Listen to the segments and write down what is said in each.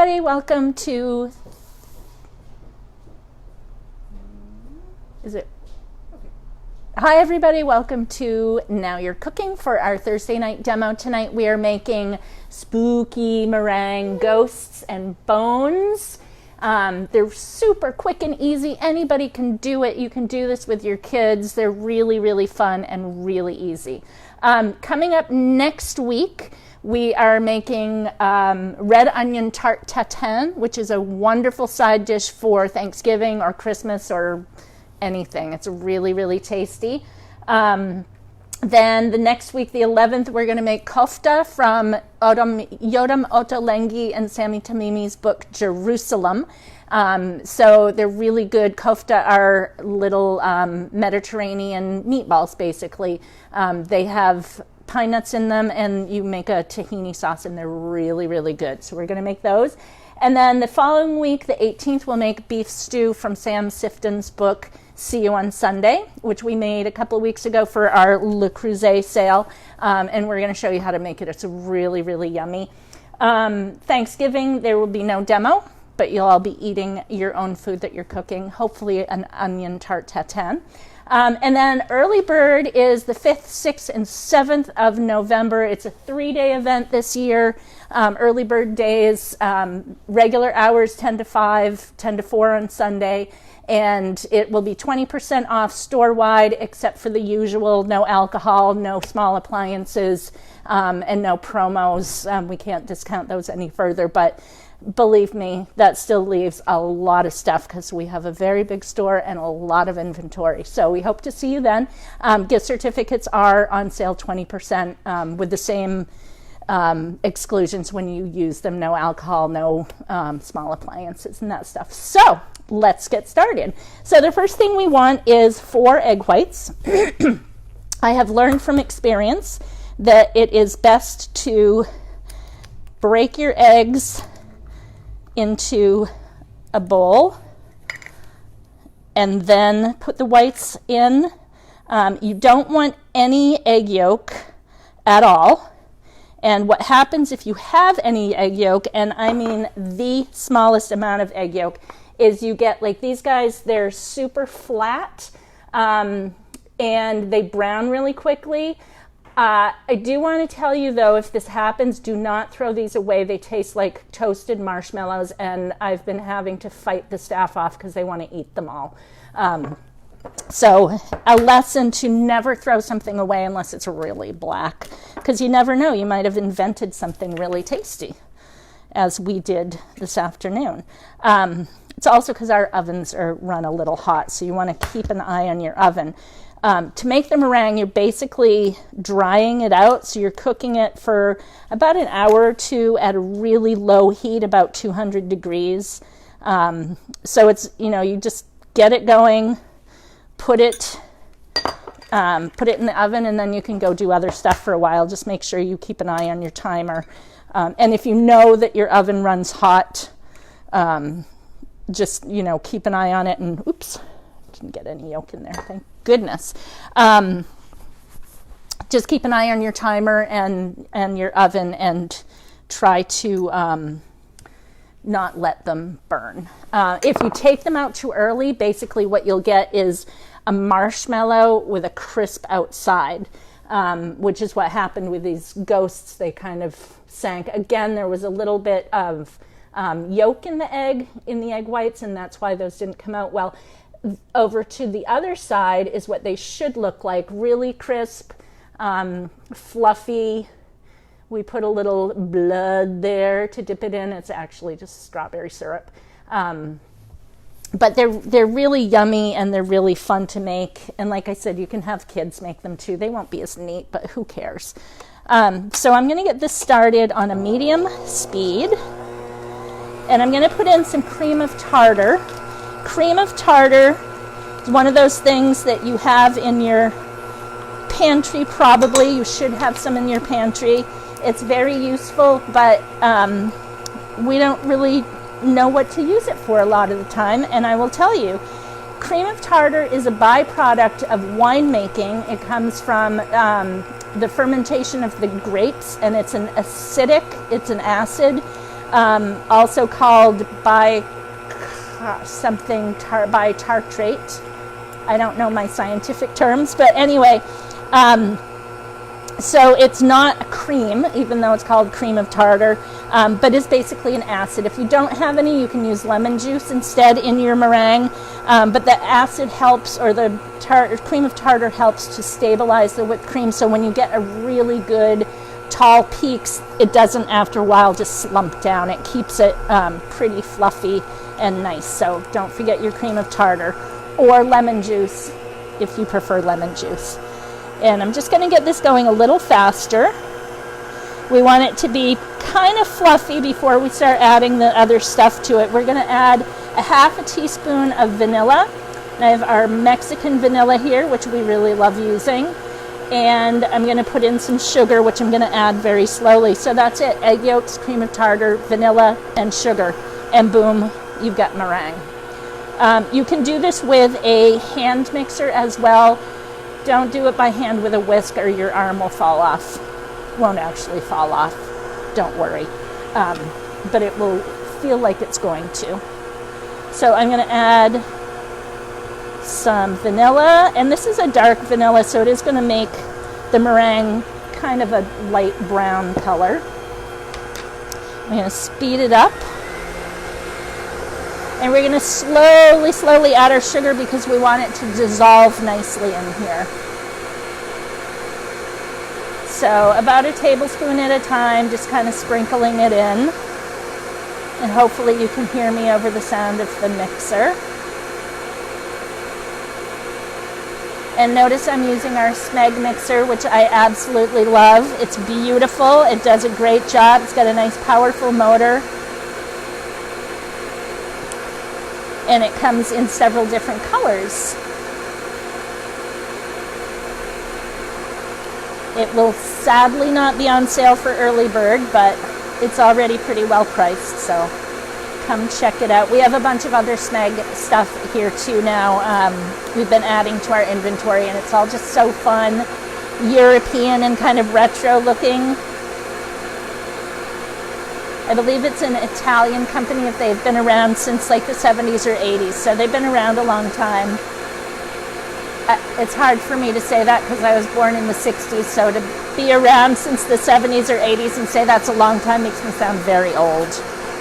everybody, welcome to, Hi everybody, welcome to Now You're Cooking for our Thursday night demo. Tonight we are making spooky meringue ghosts and bones. They're super quick and easy. Anybody can do it. You can do this with your kids. They're really, really fun and really easy. Coming up next week, we are making red onion tart tatin, which is a wonderful side dish for Thanksgiving or Christmas or anything. It's really, really tasty. Then the next week, the 11th, we're going to make kofta from Yotam Ottolenghi and Sami Tamimi's book, Jerusalem. So they're really good. Kofta are little Mediterranean meatballs, basically. They have pine nuts in them, and you make a tahini sauce, and they're really, really good. So we're going to make those. And then the following week, the 18th, we'll make beef stew from Sam Sifton's book, See You on Sunday, which we made a couple of weeks ago for our Le Creuset sale. And we're going to show you how to make it. It's really, really yummy. Thanksgiving, there will be no demo, but you'll all be eating your own food that you're cooking, hopefully an onion tart tatin. And then Early Bird is the 5th, 6th, and 7th of November. It's a 3-day event this year. Early Bird days, regular hours 10 to 5, 10 to 4 on Sunday. And it will be 20% off store-wide, except for the usual no alcohol, no small appliances, and no promos. We can't discount those any further, but believe me, that still leaves a lot of stuff because we have a very big store and a lot of inventory. So we hope to see you then. Gift certificates are on sale 20% with the same exclusions when you use them. No alcohol, no small appliances and that stuff. So let's get started. So the first thing we want is 4 egg whites. I have learned from experience that it is best to break your eggs into a bowl and then put the whites in. You don't want any egg yolk at all. And what happens if you have any egg yolk, and I mean the smallest amount of egg yolk, is you get like these guys, they're super flat and they brown really quickly. I do want to tell you, though, if this happens, do not throw these away. They taste like toasted marshmallows, and I've been having to fight the staff off because they want to eat them all. So a lesson to never throw something away unless it's really black, because you never know. You might have invented something really tasty, as we did this afternoon. It's also because our ovens run a little hot, so you want to keep an eye on your oven. To make the meringue, you're basically drying it out, so you're cooking it for about an hour or two at a really low heat, about 200 degrees. So it's, you just get it going, put it in the oven, and then you can go do other stuff for a while. Just make sure you keep an eye on your timer. And if you know that your oven runs hot, just, keep an eye on it, and oops, didn't get any yolk in there, thank goodness. Just keep an eye on your timer and your oven and try to not let them burn. If you take them out too early, basically what you'll get is a marshmallow with a crisp outside, which is what happened with these ghosts. They kind of sank. Again, there was a little bit of yolk in the egg whites, and that's why those didn't come out well. Over to the other side is what they should look like, really crisp, fluffy. We put a little blood there to dip it in. It's actually just strawberry syrup. But they're really yummy and they're really fun to make. And like I said, you can have kids make them too. They won't be as neat, but who cares? So I'm going to get this started on a medium speed. And I'm going to put in some cream of tartar. Cream of tartar is one of those things that you have in your pantry, probably. You should have some in your pantry. It's very useful, but we don't really know what to use it for a lot of the time. And I will tell you, cream of tartar is a byproduct of winemaking. It comes from the fermentation of the grapes, and it's an acid also called bitartrate. I don't know my scientific terms, but anyway, so it's not a cream, even though it's called cream of tartar, but it's basically an acid. If you don't have any, you can use lemon juice instead in your meringue, but the acid helps, or the cream of tartar helps to stabilize the whipped cream, so when you get a really good tall peaks, it doesn't after a while just slump down. It keeps it pretty fluffy and nice, so don't forget your cream of tartar, or lemon juice if you prefer lemon juice. And I'm just going to get this going a little faster. We want it to be kind of fluffy before we start adding the other stuff to it. We're going to add a half a teaspoon of vanilla. And I have our Mexican vanilla here, which we really love using. And I'm going to put in some sugar, which I'm going to add very slowly. So that's it. Egg yolks, cream of tartar, vanilla, and sugar. And boom, you've got meringue. You can do this with a hand mixer as well. Don't do it by hand with a whisk or your arm will fall off. Won't actually fall off, don't worry. But it will feel like it's going to. So I'm going to add some vanilla, and this is a dark vanilla, so it is going to make the meringue kind of a light brown color. I'm going to speed it up. And we're going to slowly add our sugar because we want it to dissolve nicely in here. So about a tablespoon at a time, just kind of sprinkling it in. And hopefully you can hear me over the sound of the mixer. And notice I'm using our Smeg mixer, which I absolutely love. It's beautiful. It does a great job. It's got a nice powerful motor. And it comes in several different colors. It will sadly not be on sale for early bird, but it's already pretty well priced, so come check it out. We have a bunch of other Smeg stuff here too now. We've been adding to our inventory, and it's all just so fun, European and kind of retro looking. I believe it's an Italian company. If they've been around since like the 70s or 80s, so they've been around a long time. It's hard for me to say that because I was born in the 60s, so to be around since the 70s or 80s and say that's a long time makes me sound very old,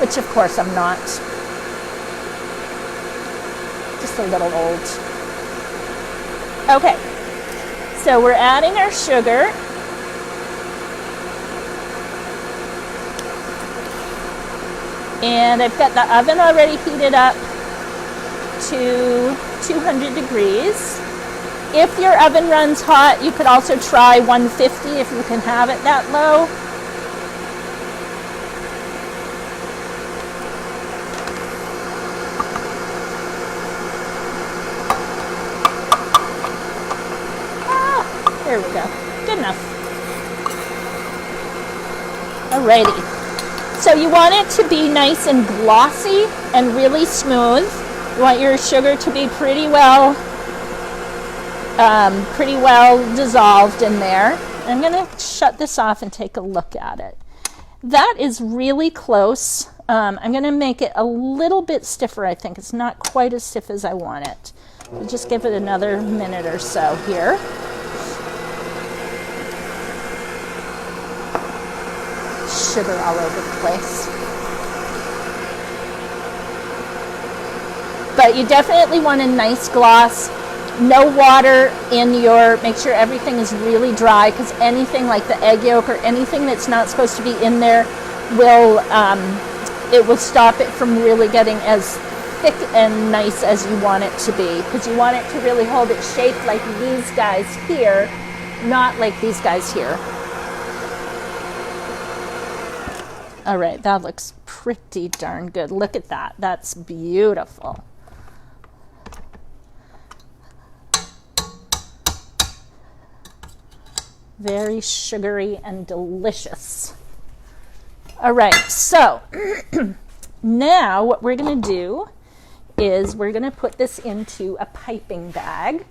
which of course I'm not. Just a little old. Okay, so we're adding our sugar. And I've got the oven already heated up to 200 degrees. If your oven runs hot, you could also try 150 if you can have it that low. There we go. Good enough. Alrighty. So you want it to be nice and glossy and really smooth. You want your sugar to be pretty well dissolved in there. I'm going to shut this off and take a look at it. That is really close. I'm going to make it a little bit stiffer, I think. It's not quite as stiff as I want it. We'll just give it another minute or so here. Sugar all over the place. But you definitely want a nice gloss. No water in your, make sure everything is really dry, because anything like the egg yolk or anything that's not supposed to be in there will, it will stop it from really getting as thick and nice as you want it to be, because you want it to really hold its shape like these guys here, not like these guys here. All right, that looks pretty darn good. Look at that. That's beautiful. Very sugary and delicious. All right, so now what we're going to do is we're going to put this into a piping bag.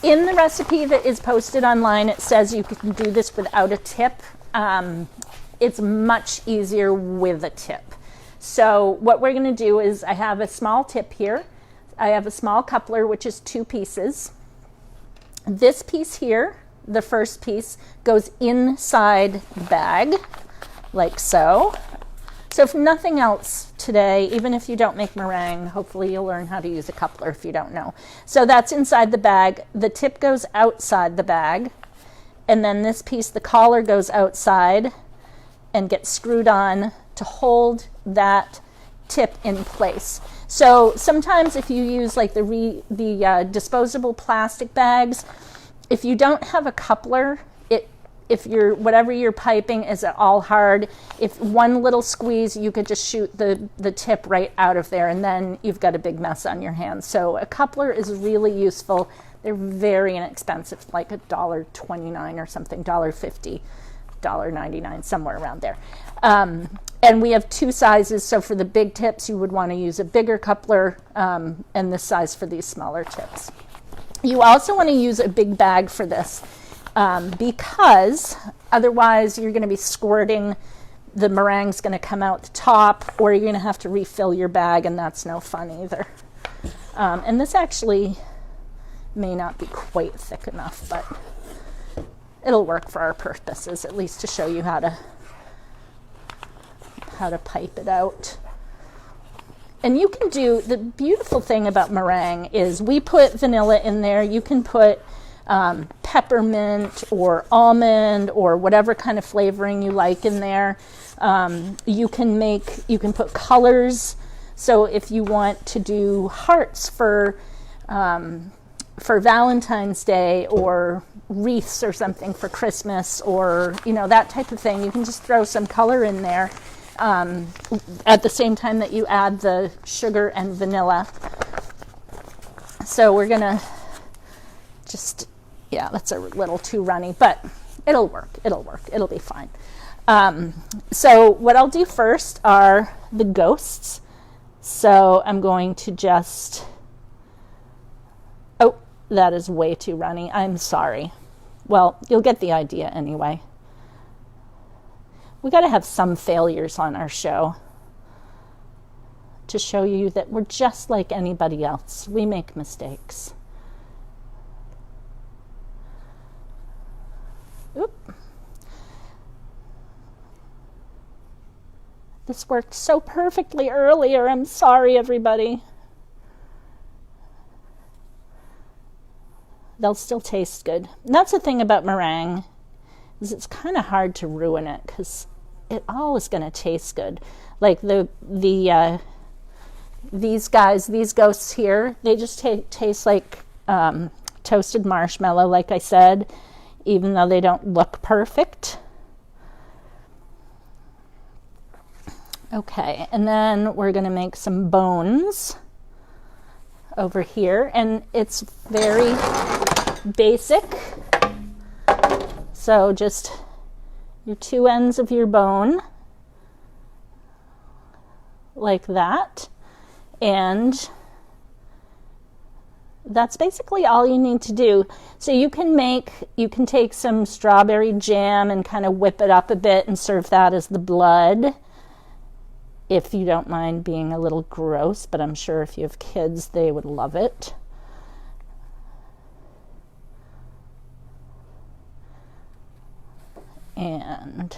In the recipe that is posted online, it says you can do this without a tip. It's much easier with a tip. So what we're going to do is I have a small tip here. I have a small coupler, which is 2 pieces. This piece here, the first piece, goes inside the bag, like so. So if nothing else today, even if you don't make meringue, hopefully you'll learn how to use a coupler if you don't know. So that's inside the bag. The tip goes outside the bag. And then this piece, the collar, goes outside and gets screwed on to hold that tip in place. So sometimes if you use like the disposable plastic bags, if you don't have a coupler, if whatever you're piping is all hard, if one little squeeze, you could just shoot the tip right out of there, and then you've got a big mess on your hands. So a coupler is really useful. They're very inexpensive, like $1.29 or something, $1.50, $1.99, somewhere around there. And we have 2 sizes, so for the big tips, you would want to use a bigger coupler, and this size for these smaller tips. You also want to use a big bag for this, because otherwise you're going to be squirting, the meringue's going to come out the top, or you're going to have to refill your bag, and that's no fun either. And this actually may not be quite thick enough, but it'll work for our purposes, at least to show you how to pipe it out. And you can do, the beautiful thing about meringue is we put vanilla in there. You can put peppermint or almond or whatever kind of flavoring you like in there. You can put colors. So if you want to do hearts for Valentine's Day, or wreaths or something for Christmas, or that type of thing, you can just throw some color in there at the same time that you add the sugar and vanilla. So we're gonna just, that's a little too runny, but it'll work, it'll be fine. So what I'll do first are the ghosts. So I'm going to just, oh, that is way too runny, I'm sorry. Well, you'll get the idea anyway. We got to have some failures on our show to show you that we're just like anybody else. We make mistakes. Oop. This worked so perfectly earlier. I'm sorry, everybody. They'll still taste good. And that's the thing about meringue, is it's kind of hard to ruin it, because it always going to taste good. Like these ghosts here, they just taste like toasted marshmallow, like I said, even though they don't look perfect. Okay, and then we're going to make some bones over here, and it's very basic. So just your 2 ends of your bone, like that, and that's basically all you need to do. So you can take some strawberry jam and kind of whip it up a bit and serve that as the blood, if you don't mind being a little gross, but I'm sure if you have kids, they would love it. And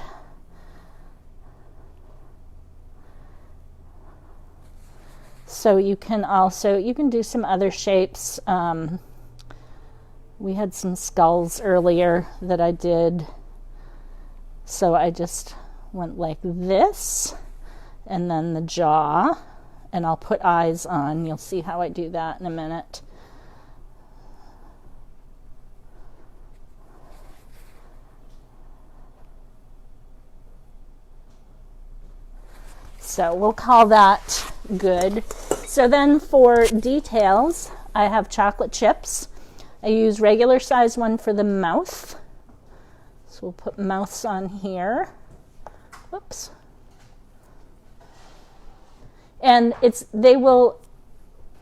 so you can do some other shapes. We had some skulls earlier that I did, so I just went like this, and then the jaw, and I'll put eyes on. You'll see how I do that in a minute. So we'll call that good. So then for details, I have chocolate chips. I use regular size one for the mouth. So we'll put mouths on here. Whoops. And they will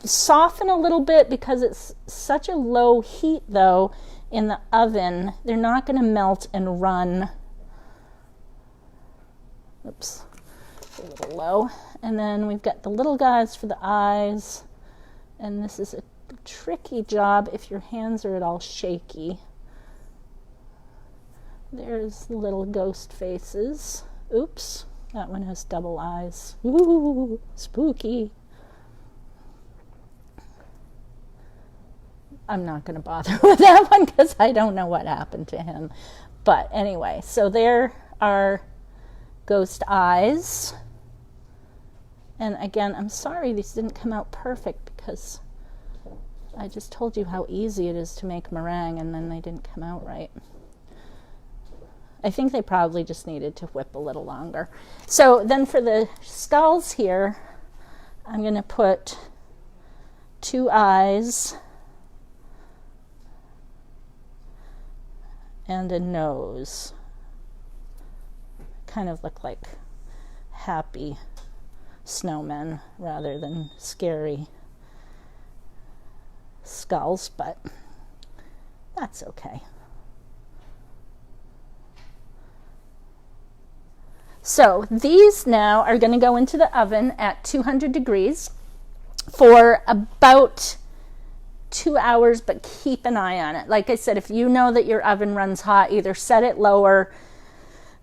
soften a little bit because it's such a low heat though in the oven. They're not going to melt and run. Oops. a little low. And then we've got the little guys for the eyes. And this is a tricky job if your hands are at all shaky. There's little ghost faces. Oops, that one has double eyes. Ooh, spooky. I'm not going to bother with that one because I don't know what happened to him. But anyway, so there are ghost eyes. And again, I'm sorry these didn't come out perfect because I just told you how easy it is to make meringue and then they didn't come out right. I think they probably just needed to whip a little longer. So then for the skulls here, I'm going to put 2 eyes and a nose. Kind of look like happy snowmen rather than scary skulls, but that's okay. So these now are going to go into the oven at 200 degrees for about 2 hours, but keep an eye on it. Like I said, if you know that your oven runs hot, either set it lower,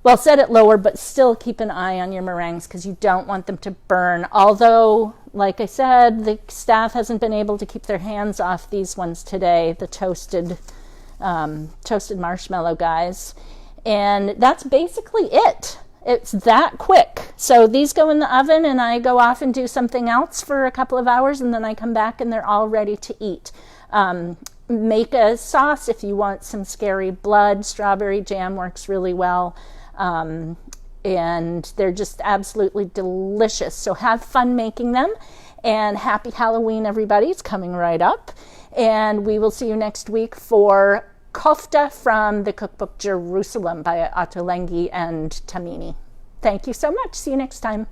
but still keep an eye on your meringues because you don't want them to burn. Although, like I said, the staff hasn't been able to keep their hands off these ones today, the toasted marshmallow guys. And that's basically it. It's that quick. So these go in the oven and I go off and do something else for a couple of hours and then I come back and they're all ready to eat. Make a sauce if you want some scary blood. Strawberry jam works really well. And they're just absolutely delicious. So have fun making them and happy Halloween, everybody. It's coming right up. And we will see you next week for Kofta from the cookbook Jerusalem by Ottolenghi and Tamimi. Thank you so much. See you next time.